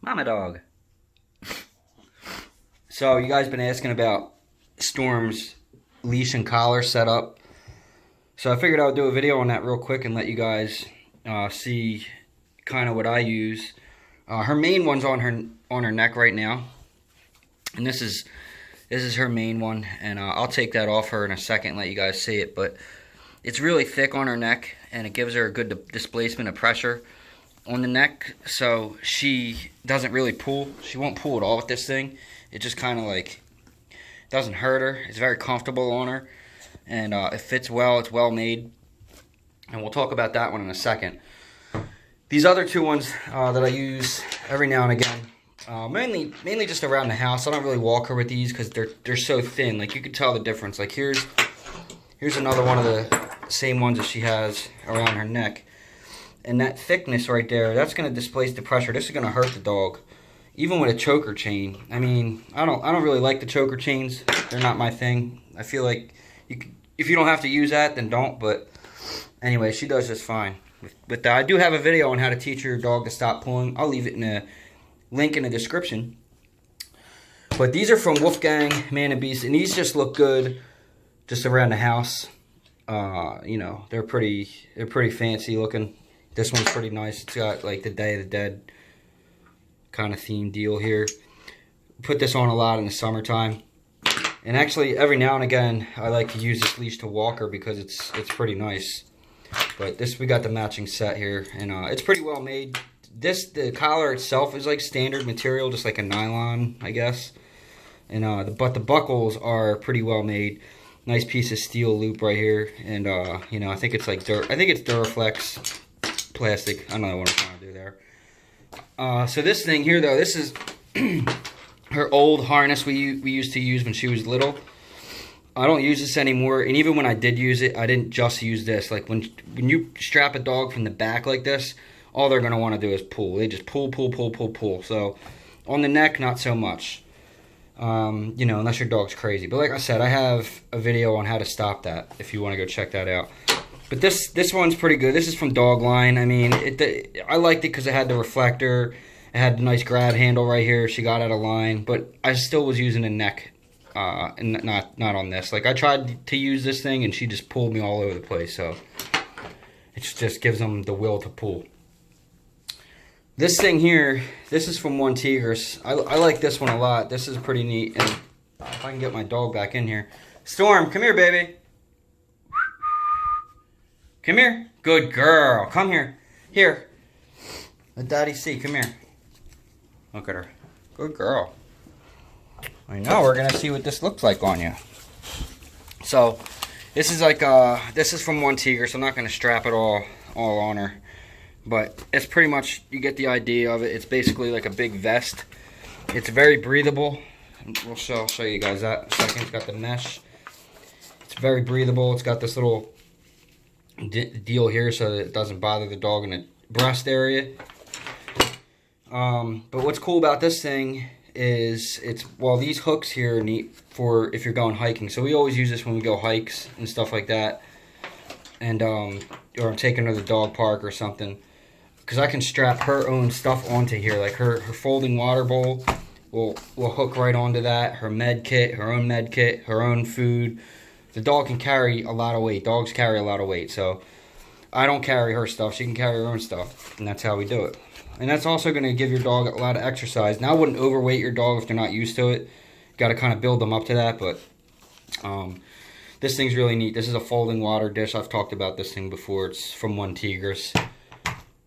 Mama dog. So you guys been asking about Storm's leash and collar setup. So I figured I would do a video on that real quick and let you guys see kind of what I use. Her main one's on her neck right now, and this is her main one, and I'll take that off her in a second and let you guys see it. But it's really thick on her neck, and it gives her a good displacement of pressure on the neck, so she doesn't really pull. She won't pull at all with this thing. It just kind of like doesn't hurt her. It's very comfortable on her, and it fits well. It's well made, and we'll talk about that one in a second. These other two ones that I use every now and again, mainly just around the house. I don't really walk her with these because they're so thin. Like, you can tell the difference. Like, here's another one of the same ones that she has around her neck. And that thickness right there, that's going to displace the pressure. This is going to hurt the dog, even with a choker chain. I mean, I don't really like the choker chains. They're not my thing. I feel like if you don't have to use that, then don't. But anyway, she does just fine with that. I do have a video on how to teach your dog to stop pulling. I'll leave it in a link in the description. But these are from Wolfgang Man and Beast, and these just look good just around the house. You know, they're pretty fancy looking. This one's pretty nice. It's got like the Day of the Dead kind of theme deal here. Put this on a lot in the summertime. And actually, every now and again, I like to use this leash to walk her because it's pretty nice. But we got the matching set here, and it's pretty well made. The collar itself is like standard material, just like a nylon, I guess. And but the buckles are pretty well made. Nice piece of steel loop right here, and you know, I think it's like I think it's Duraflex plastic. I don't know what I'm trying to do there. So this thing here, though, this is her old harness we used to use when she was little. I don't use this anymore, and even when I did use it, I didn't just use this. Like, when you strap a dog from the back like this, all they're going to want to do is pull. They just pull. So on the neck, not so much. You know, unless your dog's crazy. But like I said, I have a video on how to stop that if you want to go check that out. But this one's pretty good. This is from Dog Line. I mean, I liked it because it had the reflector. It had the nice grab handle right here. She got out of line. But I still was using a neck, and not on this. Like, I tried to use this thing, and she just pulled me all over the place. So it just gives them the will to pull. This thing here, this is from One Tigris. I like this one a lot. This is pretty neat. And if I can get my dog back in here. Storm, come here, baby. Come here. Good girl. Come here. Here. Let Daddy see. Come here. Look at her. Good girl. I know. We're going to see what this looks like on you. So, this is like, this is from One Tigris. I'm not going to strap it all on her. But it's pretty much, you get the idea of it. It's basically like a big vest. It's very breathable. I'll show you guys that in a second. It's got the mesh. It's very breathable. It's got this little deal here so that it doesn't bother the dog in the breast area. But what's cool about this thing is these hooks here are neat for if you're going hiking. So we always use this when we go hikes and stuff like that. And or I'm taking her to the dog park or something. Because I can strap her own stuff onto here. Like her folding water bowl will hook right onto that. Her med kit, her own food. The dog can carry a lot of weight. Dogs carry a lot of weight. So I don't carry her stuff. She can carry her own stuff. And that's how we do it. And that's also going to give your dog a lot of exercise. Now, I wouldn't overweight your dog if they're not used to it. Got to kind of build them up to that. But this thing's really neat. This is a folding water dish. I've talked about this thing before. It's from One Tigris.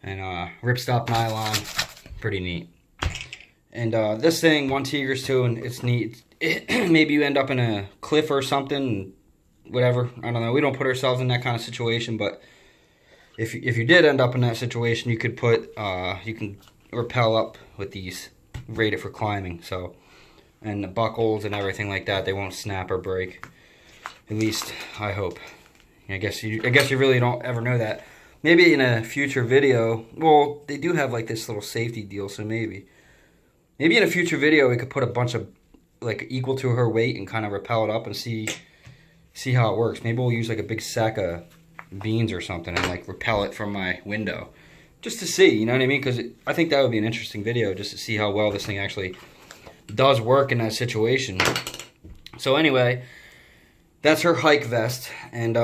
And ripstop nylon. Pretty neat. And this thing, One Tigris too, and it's neat. Maybe you end up in a cliff or something. Whatever. I don't know. We don't put ourselves in that kind of situation. But if you did end up in that situation, you could you can rappel up with these. Rated for climbing. So, and the buckles and everything like that, they won't snap or break. At least, I hope. I guess you really don't ever know that. Maybe in a future video, well, they do have like this little safety deal, so maybe in a future video we could put a bunch of like equal to her weight and kind of rappel it up and see how it works. Maybe we'll use like a big sack of beans or something and like rappel it from my window. just to see, you know what I mean? Because I think that would be an interesting video, just to see how well this thing actually does work in that situation. So anyway, that's her hike vest, and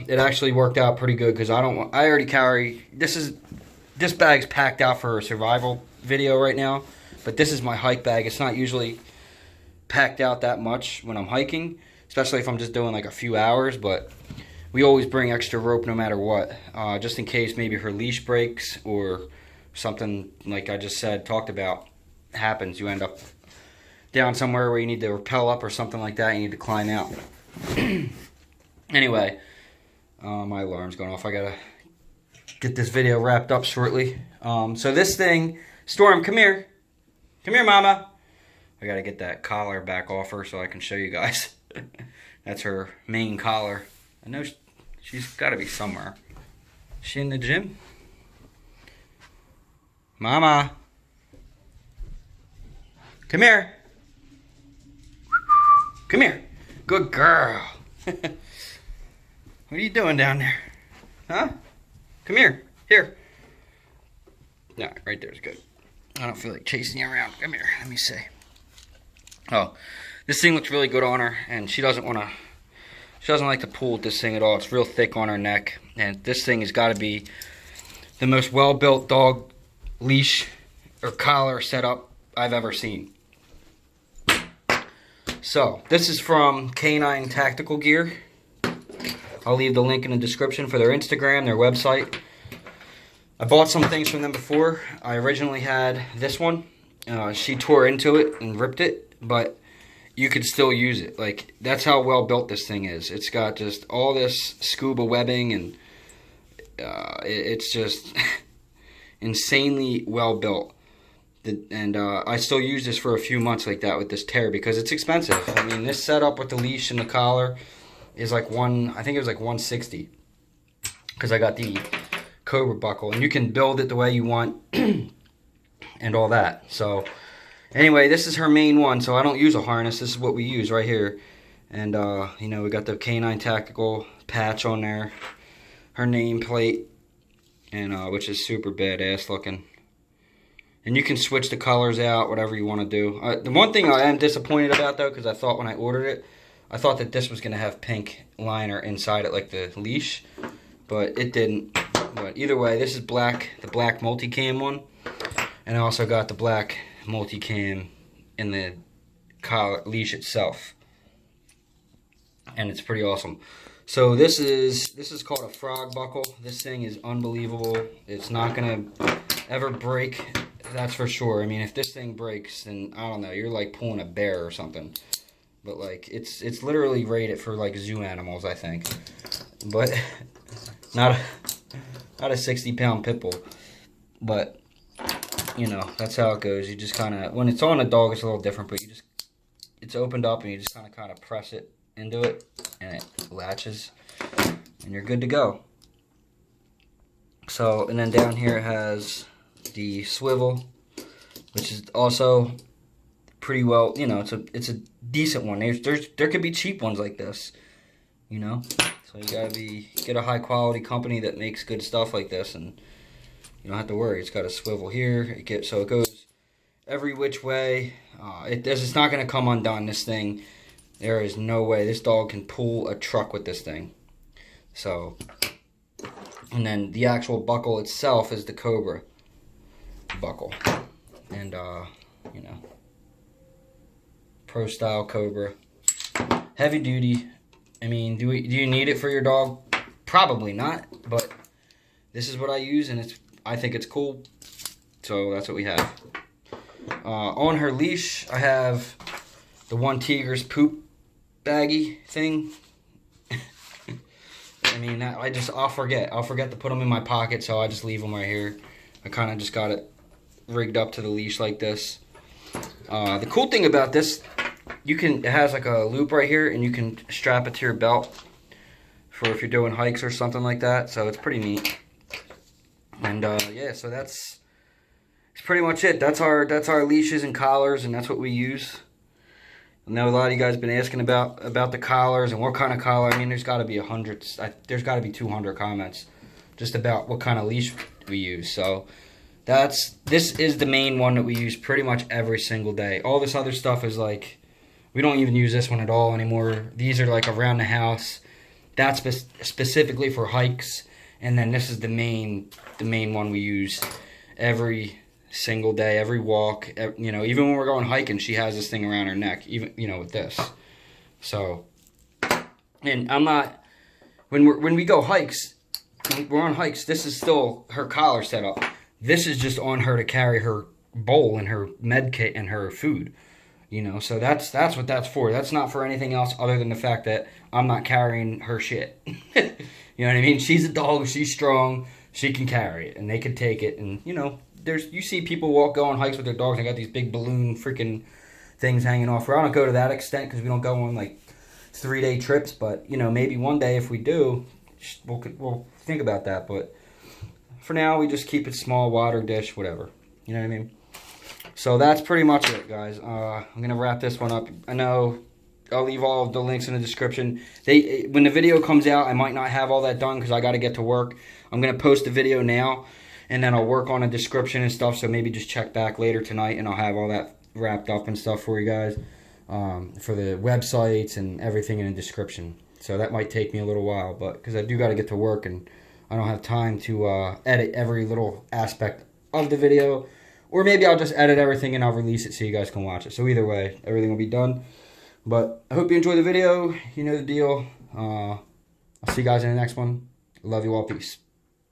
it actually worked out pretty good because I already carry, this bag's packed out for a survival video right now, but this is my hike bag. It's not usually packed out that much when I'm hiking, especially if I'm just doing like a few hours, but we always bring extra rope no matter what, just in case maybe her leash breaks or something like I just talked about happens. You end up down somewhere where you need to rappel up or something like that. You need to climb out. Anyway, my alarm's going off. I gotta get this video wrapped up shortly. So this thing, Storm, come here. Come here, Mama. I gotta get that collar back off her so I can show you guys. That's her main collar. I know she's got to be somewhere. Is she in the gym? Mama. Come here. Come here. Good girl. What are you doing down there? Huh? Come here. Here. No, right there's good. I don't feel like chasing you around. Come here. Let me see. Oh, this thing looks really good on her, and she doesn't like to pull with this thing at all. It's real thick on her neck, and this thing has got to be the most well-built dog leash or collar setup I've ever seen. So, this is from Canine Tactical Gear. I'll leave the link in the description for their Instagram, their website. I bought some things from them before. I originally had this one. She tore into it and ripped it, but you could still use it. Like, that's how well built this thing is. It's got just all this scuba webbing, and it's just insanely well built. And I still use this for a few months like that with this tear because it's expensive. I mean, this setup with the leash and the collar is like I think it was like $160 because I got the Cobra Buckle, and you can build it the way you want and all that. So anyway, this is her main one, so I don't use a harness. This is what we use right here. And you know, we got the Canine Tactical patch on there, her nameplate, and which is super badass looking. And you can switch the colors out, whatever you want to do. The one thing I am disappointed about, though, because I thought when I ordered it, I thought that this was going to have pink liner inside it like the leash, but it didn't. But either way, this is black, the black multicam one, and I also got the black multicam in the collar leash itself, and it's pretty awesome. So this is called a frog buckle. This thing is unbelievable. It's not going to ever break. That's for sure. I mean, if this thing breaks, then I don't know, you're like pulling a bear or something. But like, it's literally rated for like zoo animals, I think. But not a 60-pound pit bull. But you know, that's how it goes. You just kind of, when it's on a dog, it's a little different. But it's opened up, and you just kind of press it into it, and it latches, and you're good to go. So, and then down here it has the swivel, which is also pretty well, you know, it's a decent one. There could be cheap ones like this, you know. So you gotta get a high quality company that makes good stuff like this, and you don't have to worry. It's got a swivel here. So it goes every which way. It's not gonna come undone. This thing, there is no way this dog can pull a truck with this thing. So, and then the actual buckle itself is the Cobra Buckle, and you know, pro style Cobra, heavy duty. I mean, do you need it for your dog? Probably not, but this is what I use, and I think it's cool, so that's what we have. On her leash, I have the One Tiger's poop baggie thing. I mean, I'll forget to put them in my pocket, so I just leave them right here. I kind of just got it rigged up to the leash like this. The cool thing about this, it has like a loop right here, and you can strap it to your belt for if you're doing hikes or something like that. So it's pretty neat. And yeah, so that's pretty much it. That's our leashes and collars, and that's what we use. I know a lot of you guys have been asking about the collars and what kind of collar. I mean, there's got to be 100. There's got to be 200 comments just about what kind of leash we use. So this is the main one that we use pretty much every single day. All this other stuff is like, we don't even use this one at all anymore. These are like around the house. That's specifically for hikes. And then this is the main one we use every single day, every walk. You know, even when we're going hiking, she has this thing around her neck, even, you know, with this. So, and I'm not, when we go hikes, we're on hikes, this is still her collar set up. This is just on her to carry her bowl and her med kit and her food. You know, so that's what that's for. That's not for anything else other than the fact that I'm not carrying her shit. You know what I mean? She's a dog. She's strong. She can carry it, and they can take it. And, you know, you see people go on hikes with their dogs. They got these big balloon freaking things hanging off. I don't go to that extent because we don't go on, like, 3-day trips. But, you know, maybe one day if we do, we'll think about that. But for now, we just keep it small, water dish, whatever. You know what I mean? So that's pretty much it, guys. I'm going to wrap this one up. I know I'll leave all of the links in the description. When the video comes out, I might not have all that done because I got to get to work. I'm going to post the video now, and then I'll work on a description and stuff, so maybe just check back later tonight, and I'll have all that wrapped up and stuff for you guys, for the websites and everything in the description. So that might take me a little while, but because I do got to get to work, and I don't have time to edit every little aspect of the video. Or maybe I'll just edit everything and I'll release it so you guys can watch it. So either way, everything will be done. But I hope you enjoyed the video. You know the deal. I'll see you guys in the next one. Love you all. Peace.